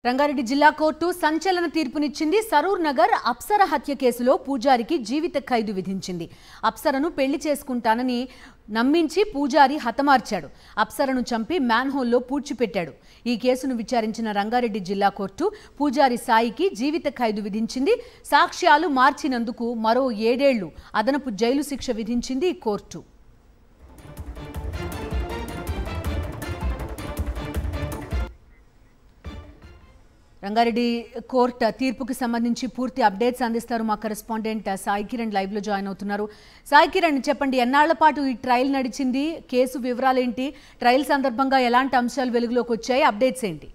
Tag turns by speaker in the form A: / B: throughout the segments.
A: రంగారెడ్డి జిల్లా కోర్టు సంచలన తీర్పునిచ్చింది. సరూర్ నగర్ అప్సర హత్య కేసులో పూజారికి జీవిత ఖైదు విధించింది. అప్సరను పెళ్లి చేసుకుంటానని నమ్మించి పూజారి హతమార్చాడు. అప్సరను చంపి మ్యాన్హోల్లో పూడ్చిపెట్టాడు. ఈ కేసును విచారించిన రంగారెడ్డి జిల్లా కోర్టు పూజారి సాయికి జీవిత ఖైదు విధించింది. సాక్ష్యాలు మార్చినందుకు మరో 7 ఏళ్లు అదనపు జైలు శిక్ష విధించింది కోర్టు. రంగారెడ్డి కోర్టు తీర్పుకి సంబంధించి పూర్తి అప్డేట్స్ అందిస్తారు మా కరెస్పాండెంట్ సాయి కిరణ్ లైవ్ లో జాయిన్ అవుతున్నారు. సాయి కిరణ్, చెప్పండి, ఎన్నాళ్ల పాటు ఈ ట్రయల్ నడిచింది, కేసు వివరాలు ఏంటి, ట్రయల్ సందర్భంగా ఎలాంటి అంశాలు వెలుగులోకి వచ్చాయి, అప్డేట్స్ ఏంటి?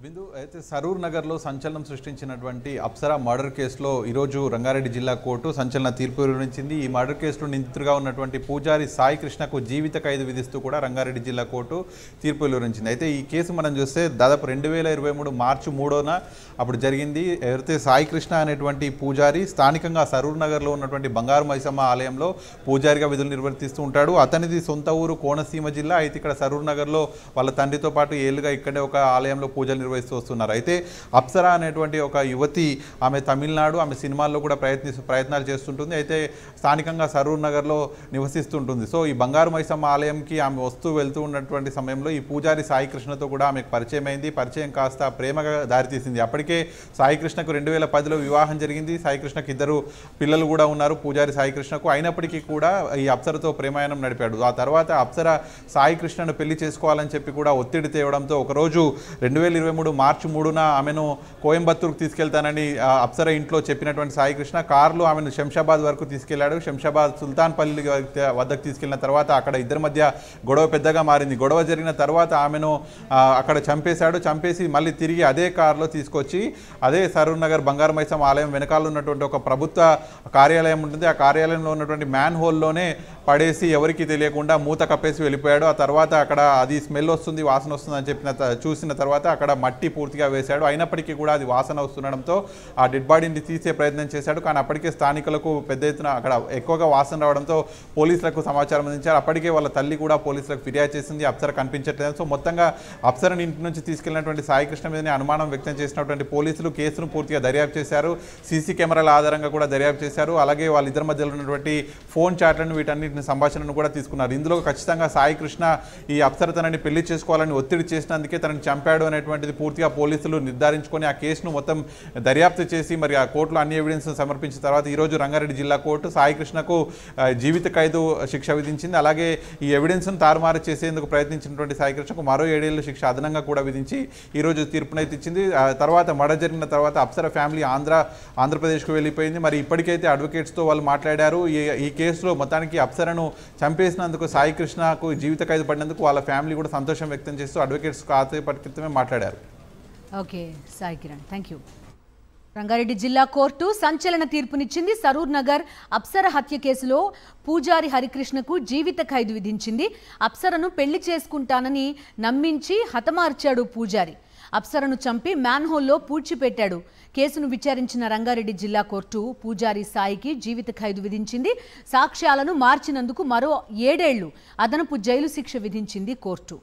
B: బిందు, అయితే సరూర్ నగర్లో సంచలనం సృష్టించినటువంటి అప్సరా మర్డర్ కేసులో ఈరోజు రంగారెడ్డి జిల్లా కోర్టు సంచలన తీర్పు వివరించింది. ఈ మర్డర్ కేసులో నిందితుడిగా ఉన్నటువంటి పూజారి సాయి కృష్ణకు జీవిత ఖైదు విధిస్తూ కూడా రంగారెడ్డి జిల్లా కోర్టు తీర్పు వివరించింది. అయితే ఈ కేసు మనం చూస్తే దాదాపు 2023 మార్చి 3న అప్పుడు జరిగింది. ఎవరైతే సాయి కృష్ణ అనేటువంటి పూజారి స్థానికంగా సరూర్ నగర్లో ఉన్నటువంటి బంగారు మైసమ్మ ఆలయంలో పూజారిగా విధులు నిర్వర్తిస్తూ ఉంటాడు. అతనిది సొంత ఊరు కోనసీమ జిల్లా. అయితే ఇక్కడ సరూర్ నగర్లో వాళ్ళ తండ్రితో పాటు ఏళ్ళుగా ఇక్కడే ఒక ఆలయంలో పూజలు నిర్వహిస్తూ వస్తున్నారు. అయితే అప్సరా అనేటువంటి ఒక యువతి, ఆమె తమిళనాడు, ఆమె సినిమాల్లో కూడా ప్రయత్నాలు చేస్తుంటుంది. అయితే స్థానికంగా సరూర్ నగర్లో నివసిస్తుంటుంది. సో ఈ బంగారు మైసమ్మ ఆలయంకి ఆమె వస్తూ వెళ్తూ ఉన్నటువంటి సమయంలో ఈ పూజారి సాయి కృష్ణతో కూడా ఆమెకు పరిచయం అయింది. పరిచయం కాస్త ప్రేమగా దారితీసింది. అప్పటికే సాయి కృష్ణకు 2010లో వివాహం జరిగింది. సాయి కృష్ణకు 2 పిల్లలు కూడా ఉన్నారు పూజారి సాయి కృష్ణకు. అయినప్పటికీ కూడా ఈ అప్సరతో ప్రేమాయణం నడిపాడు. ఆ తర్వాత అప్సర సాయి కృష్ణను పెళ్లి చేసుకోవాలని చెప్పి కూడా ఒత్తిడి తేవడంతో ఒకరోజు 2023 మార్చి 3న ఆమెను కోయంబత్తూరుకు తీసుకెళ్తానని అప్సర ఇంట్లో చెప్పినటువంటి సాయి కృష్ణ కారులో ఆమెను శంషాబాద్ వరకు తీసుకెళ్లాడు. శంషాబాద్ సుల్తాన్పల్లి వద్దకు తీసుకెళ్లిన తర్వాత అక్కడ ఇద్దరి మధ్య గొడవ పెద్దగా మారింది. గొడవ జరిగిన తర్వాత ఆమెను అక్కడ చంపేశాడు. చంపేసి మళ్ళీ తిరిగి అదే కారులో తీసుకొచ్చి అదే సరూర్ నగర్ బంగారు మైసమ్మ ఆలయం వెనకాల ఉన్నటువంటి ఒక ప్రభుత్వ కార్యాలయం ఉంటుంది. ఆ కార్యాలయంలో ఉన్నటువంటి మ్యాన్ హోల్లోనే పడేసి ఎవరికి తెలియకుండా మూత కప్పేసి వెళ్ళిపోయాడు. ఆ తర్వాత అక్కడ అది స్మెల్ వస్తుంది, వాసన వస్తుంది అని చూసిన తర్వాత అక్కడ మట్టి పూర్తిగా వేశాడు. అయినప్పటికీ కూడా అది వాసన వస్తుండడంతో ఆ డెడ్ బాడీని తీసే ప్రయత్నం చేశాడు. కానీ అప్పటికే స్థానికులకు పెద్ద ఎత్తున అక్కడ ఎక్కువగా వాసన రావడంతో పోలీసులకు సమాచారం అందించారు. అప్పటికే వాళ్ళ తల్లి కూడా పోలీసులకు ఫిర్యాదు చేసింది, అప్సర కనిపించట్లేదు. సో మొత్తంగా అప్సరని ఇంటి నుంచి తీసుకెళ్లినటువంటి సాయి కృష్ణ మీదనే అనుమానం వ్యక్తం చేసినటువంటి పోలీసులు కేసును పూర్తిగా దర్యాప్తు చేశారు. సీసీ కెమెరాల ఆధారంగా కూడా దర్యాప్తు చేశారు. అలాగే వాళ్ళిద్దరి మధ్యలో ఉన్నటువంటి ఫోన్ చాట్లను, వీటన్నిటిని సంభాషణను కూడా తీసుకున్నారు. ఇందులో ఖచ్చితంగా సాయి కృష్ణ ఈ అప్సర తనని పెళ్లి చేసుకోవాలని ఒత్తిడి చేసినందుకే తనని చంపాడు అనేటువంటిది పూర్తిగా పోలీసులు నిర్ధారించుకొని ఆ కేసును మొత్తం దర్యాప్తు చేసి మరి ఆ కోర్టులో అన్ని ఎవిడెన్స్ సమర్పించిన తర్వాత ఈరోజు రంగారెడ్డి జిల్లా కోర్టు సాయి కృష్ణకు జీవిత ఖైదు శిక్ష విధించింది. అలాగే ఈ ఎవిడెన్స్ను తారుమారు చేసేందుకు ప్రయత్నించినటువంటి సాయి కృష్ణకు మరో 7 ఏళ్ల శిక్ష అదనంగా కూడా విధించి ఈరోజు తీర్పునైతే ఇచ్చింది. తర్వాత మర్డర్ జరిగిన తర్వాత అప్సర ఫ్యామిలీ ఆంధ్రప్రదేశ్కు వెళ్ళిపోయింది. మరి ఇప్పటికైతే అడ్వకేట్స్తో వాళ్ళు మాట్లాడారు. ఈ కేసులో మొత్తానికి అప్సరను చంపేసినందుకు సాయి కృష్ణకు జీవిత ఖైదు పడినందుకు వాళ్ళ ఫ్యామిలీ కూడా సంతోషం వ్యక్తం చేస్తూ అడ్వకేట్స్ కాసేపటి మాట్లాడారు.
A: Okay Sai Kiran, thank you. Rangareddy జిల్లా కోర్టు సంచలన తీర్పునిచ్చింది. సరూర్ నగర్ అప్సర హత్య కేసులో పూజారి హరికృష్ణకు జీవిత ఖైదు విధించింది. అప్సరను పెళ్లి చేసుకుంటానని నమ్మించి హతమార్చాడు పూజారి. అప్సరను చంపి మ్యాన్హోల్లో పూడ్చిపెట్టాడు. కేసును విచారించిన రంగారెడ్డి జిల్లా కోర్టు పూజారి సాయికి జీవిత ఖైదు విధించింది. సాక్ష్యాలను మార్చినందుకు మరో 7 ఏళ్లు అదనపు జైలు శిక్ష విధించింది కోర్టు.